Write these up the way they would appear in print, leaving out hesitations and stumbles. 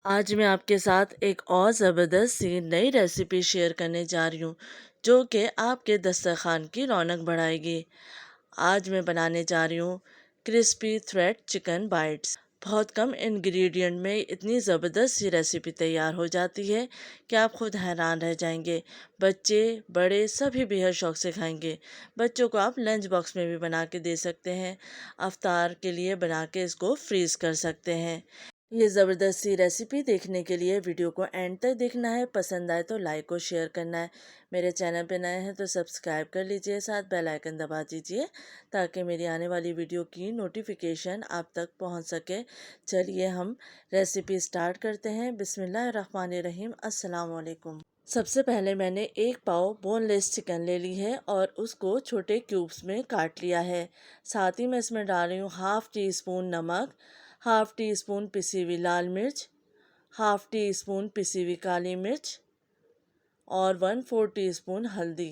आज मैं आपके साथ एक और ज़बरदस्त सी नई रेसिपी शेयर करने जा रही हूँ जो कि आपके दस्तरखान की रौनक बढ़ाएगी। आज मैं बनाने जा रही हूँ क्रिस्पी थ्रेड चिकन बाइट्स। बहुत कम इंग्रेडिएंट में इतनी ज़बरदस्त सी रेसिपी तैयार हो जाती है कि आप खुद हैरान रह जाएंगे। बच्चे बड़े सभी बेहद शौक से खाएंगे। बच्चों को आप लंच बॉक्स में भी बना के दे सकते हैं। अफ्तार के लिए बना के इसको फ्रीज़ कर सकते हैं। ये ज़बरदस्त सी रेसिपी देखने के लिए वीडियो को एंड तक देखना है। पसंद आए तो लाइक और शेयर करना है। मेरे चैनल पे नए हैं तो सब्सक्राइब कर लीजिए, साथ बेल आइकन दबा दीजिए ताकि मेरी आने वाली वीडियो की नोटिफिकेशन आप तक पहुंच सके। चलिए हम रेसिपी स्टार्ट करते हैं। बिस्मिल्लाहिर्रहमानिर्रहीम। अस्सलाम वालेकुम। सबसे पहले मैंने एक पाव बोनलेस चिकन ले ली है और उसको छोटे क्यूब्स में काट लिया है। साथ ही मैं इसमें डाल रही हूँ हाफ़ टी स्पून नमक, हाफ़ टी स्पून पिसी हुई लाल मिर्च, हाफ़ टी स्पून पिसी हुई काली मिर्च और 1/4 टीस्पून हल्दी।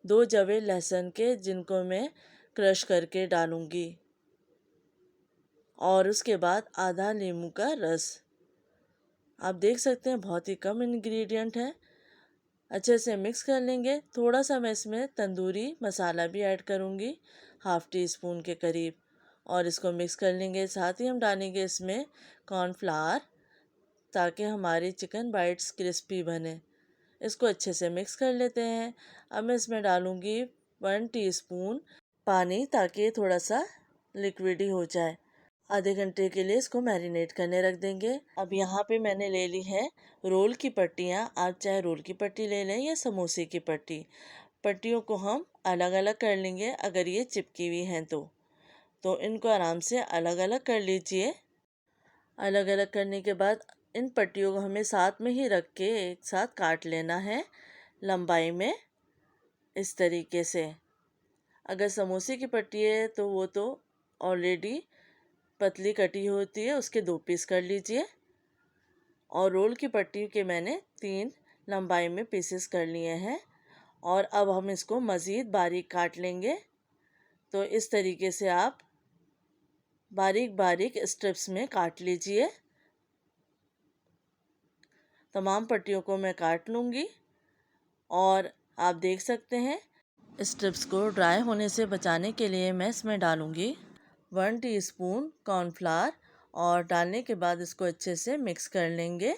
2 जवे लहसुन के जिनको मैं क्रश करके डालूँगी और उसके बाद आधा नींबू का रस। आप देख सकते हैं बहुत ही कम इंग्रेडिएंट है। अच्छे से मिक्स कर लेंगे। थोड़ा सा मैं इसमें तंदूरी मसाला भी ऐड करूँगी, हाफ़ टी स्पून के करीब, और इसको मिक्स कर लेंगे। साथ ही हम डालेंगे इसमें कॉर्नफ्लावर ताकि हमारी चिकन बाइट्स क्रिस्पी बने। इसको अच्छे से मिक्स कर लेते हैं। अब मैं इसमें डालूँगी 1 टीस्पून पानी ताकि थोड़ा सा लिक्विडी हो जाए। आधे घंटे के लिए इसको मैरिनेट करने रख देंगे। अब यहाँ पे मैंने ले ली है रोल की पट्टियाँ। आप चाहे रोल की पट्टी ले लें या समोसे की पट्टी। पट्टियों को हम अलग अलग कर लेंगे अगर ये चिपकी हुई हैं तो इनको आराम से अलग अलग कर लीजिए। अलग अलग करने के बाद इन पट्टियों को हमें साथ में ही रख के एक साथ काट लेना है लंबाई में, इस तरीके से। अगर समोसे की पट्टी है तो वो तो ऑलरेडी पतली कटी होती है, उसके 2 पीस कर लीजिए। और रोल की पट्टी के मैंने 3 लंबाई में पीसेस कर लिए हैं। और अब हम इसको मज़ीद बारीक काट लेंगे। तो इस तरीके से आप बारीक बारीक स्ट्रिप्स में काट लीजिए। तमाम पट्टियों को मैं काट लूँगी और आप देख सकते हैं स्ट्रिप्स को ड्राई होने से बचाने के लिए मैं इसमें डालूँगी 1 टीस्पून कॉर्नफ्लावर और डालने के बाद इसको अच्छे से मिक्स कर लेंगे।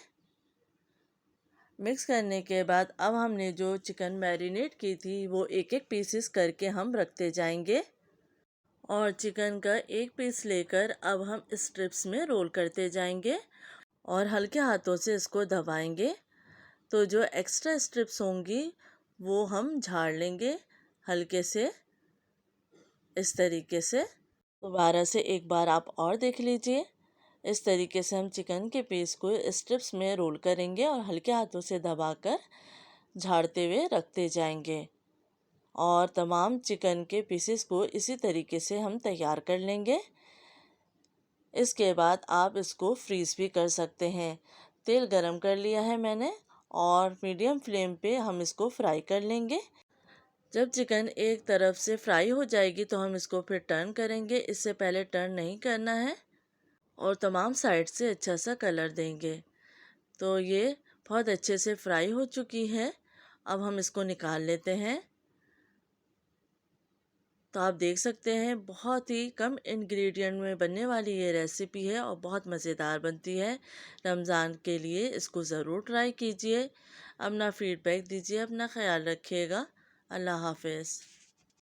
मिक्स करने के बाद अब हमने जो चिकन मैरिनेट की थी वो एक एक पीसेस करके हम रखते जाएंगे और चिकन का एक पीस लेकर अब हम स्ट्रिप्स में रोल करते जाएंगे और हल्के हाथों से इसको दबाएंगे। तो जो एक्स्ट्रा स्ट्रिप्स होंगी वो हम झाड़ लेंगे हल्के से, इस तरीके से। दोबारा से एक बार आप और देख लीजिए। इस तरीके से हम चिकन के पीस को स्ट्रिप्स में रोल करेंगे और हल्के हाथों से दबाकर झाड़ते हुए रखते जाएंगे और तमाम चिकन के पीसेस को इसी तरीके से हम तैयार कर लेंगे। इसके बाद आप इसको फ्रीज़ भी कर सकते हैं। तेल गरम कर लिया है मैंने और मीडियम फ्लेम पे हम इसको फ्राई कर लेंगे। जब चिकन एक तरफ से फ्राई हो जाएगी तो हम इसको फिर टर्न करेंगे। इससे पहले टर्न नहीं करना है और तमाम साइड से अच्छा सा कलर देंगे। तो ये बहुत अच्छे से फ्राई हो चुकी है। अब हम इसको निकाल लेते हैं। तो आप देख सकते हैं बहुत ही कम इंग्रेडिएंट में बनने वाली ये रेसिपी है और बहुत मज़ेदार बनती है। रमज़ान के लिए इसको ज़रूर ट्राई कीजिए। अपना फीडबैक दीजिए, अपना ख्याल रखिएगा। अल्लाह हाफ़िज़।